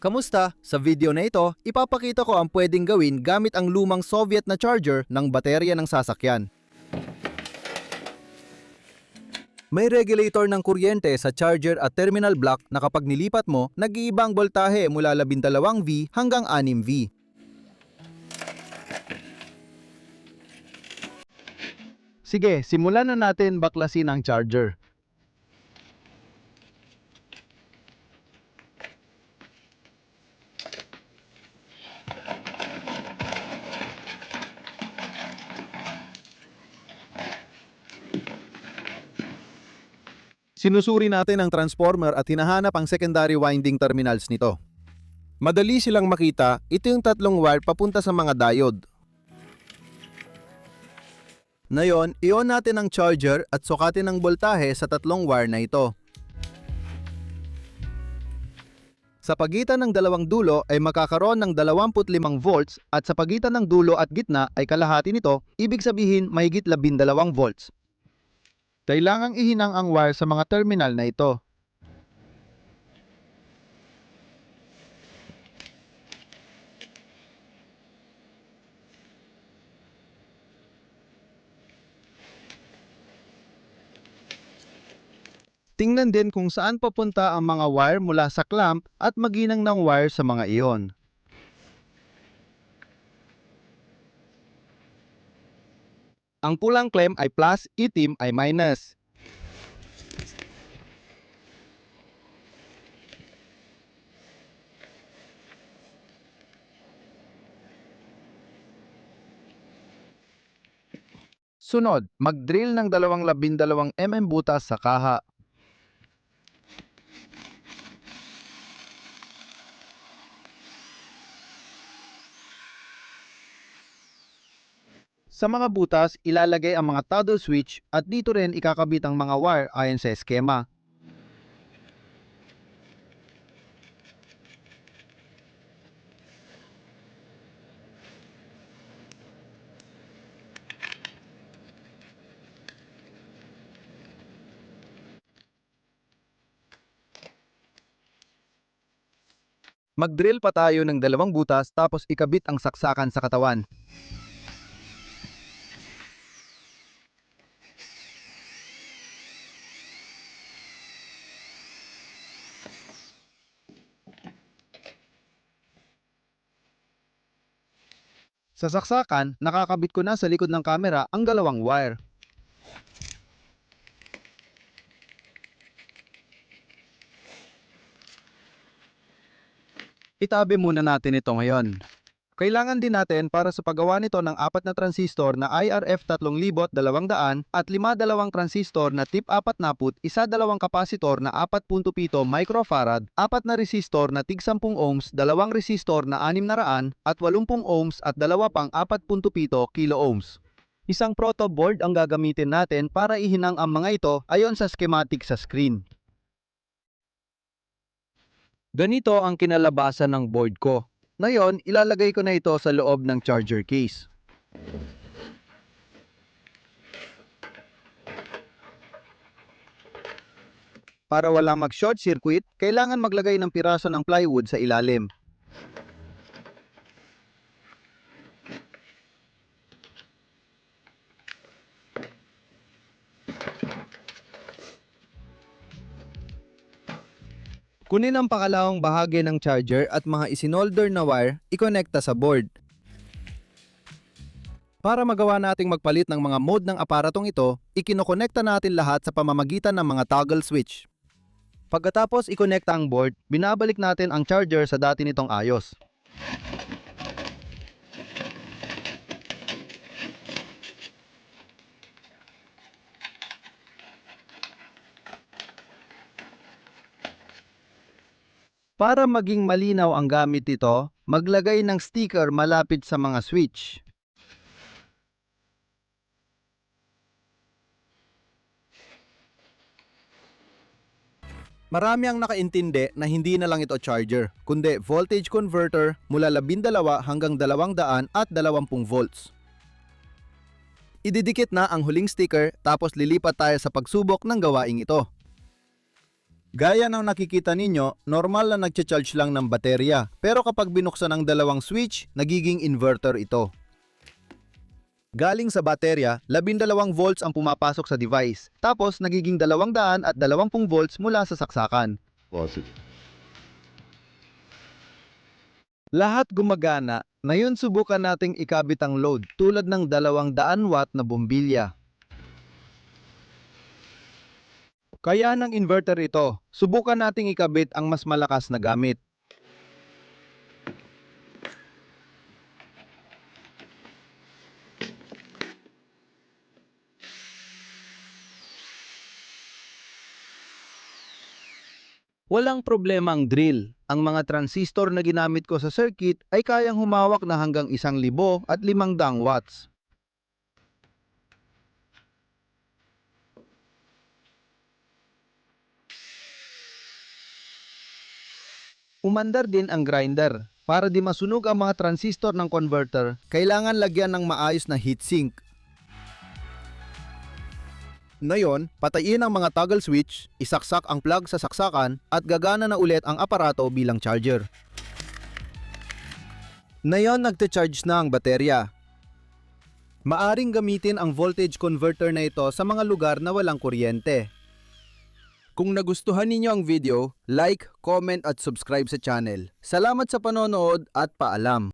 Kamusta? Sa video na ito, ipapakita ko ang pwedeng gawin gamit ang lumang Soviet na charger ng baterya ng sasakyan. May regulator ng kuryente sa charger at terminal block na kapag nilipat mo, nag-iiba ang voltahe mula 12V hanggang 6V. Sige, simulan na natin baklasin ang charger. Sinusuri natin ang transformer at hinahanap ang secondary winding terminals nito. Madali silang makita, ito yung tatlong wire papunta sa mga diode. Ngayon, i-on natin ang charger at sukatin ang voltahe sa tatlong wire na ito. Sa pagitan ng dalawang dulo ay makakaroon ng 25 volts at sa pagitan ng dulo at gitna ay kalahati nito, ibig sabihin mahigit 12 volts. Kailangang ihinang ang wire sa mga terminal na ito. Tingnan din kung saan papunta ang mga wire mula sa clamp at maginang ng wire sa mga iyon. Ang pulang clamp ay plus, itim ay minus. Sunod, mag-drill ng 12 mm butas sa kaha. Sa mga butas, ilalagay ang mga toggle switch at dito rin ikakabit ang mga wire ayon sa eskema. Mag-drill pa tayo ng 2 butas tapos ikabit ang saksakan sa katawan. Sa saksakan, nakakabit ko na sa likod ng kamera ang 2 wire. Itabi muna natin ito ngayon. Kailangan din natin para sa paggawa nito ng 4 na transistor na IRF 3200 at 5 transistor na tip 40, 2 kapasitor na 4.7 microfarad, 4 na resistor na tig 10 ohms, 2 resistor na 600 at 80 ohms at 2 pang 4.7 kilo ohms. Isang proto board ang gagamitin natin para ihinang ang mga ito ayon sa schematic sa screen. Ganito ang kinalabasan ng board ko. Ngayon, ilalagay ko na ito sa loob ng charger case. Para walang mag-short circuit, kailangan maglagay ng piraso ng plywood sa ilalim. Kunin ang pakalawang bahagi ng charger at mga isinolder na wire, ikonekta sa board. Para magawa nating magpalit ng mga mode ng aparatong ito, ikinokonekta natin lahat sa pamamagitan ng mga toggle switch. Pagkatapos ikonekta ang board, binabalik natin ang charger sa dati nitong ayos. Para maging malinaw ang gamit nito, maglagay ng sticker malapit sa mga switch. Marami ang nakaintindi na hindi na lang ito charger, kundi voltage converter mula 12 hanggang 200 at 20 volts. Ididikit na ang huling sticker tapos lilipat tayo sa pagsubok ng gawaing ito. Gaya ng nakikita ninyo, normal na nagcha-charge lang ng baterya. Pero kapag binuksan ang dalawang switch, nagiging inverter ito. Galing sa baterya, 12 volts ang pumapasok sa device. Tapos nagiging 220 volts mula sa saksakan. Lahat gumagana. Ngayon subukan nating ikabit ang load tulad ng 200 watt na bombilya. Kaya ng inverter ito, subukan nating ikabit ang mas malakas na gamit. Walang problema ang drill. Ang mga transistor na ginamit ko sa circuit ay kayang humawak na hanggang 1,500 watts. Umandar din ang grinder. Para di masunog ang mga transistor ng converter, kailangan lagyan ng maayos na heatsink. Ngayon, patayin ang mga toggle switch, isaksak ang plug sa saksakan at gagana na ulit ang aparato bilang charger. Ngayon, nagte-charge na ang baterya. Maaring gamitin ang voltage converter na ito sa mga lugar na walang kuryente. Kung nagustuhan ninyo ang video, like, comment at subscribe sa channel. Salamat sa panonood at paalam!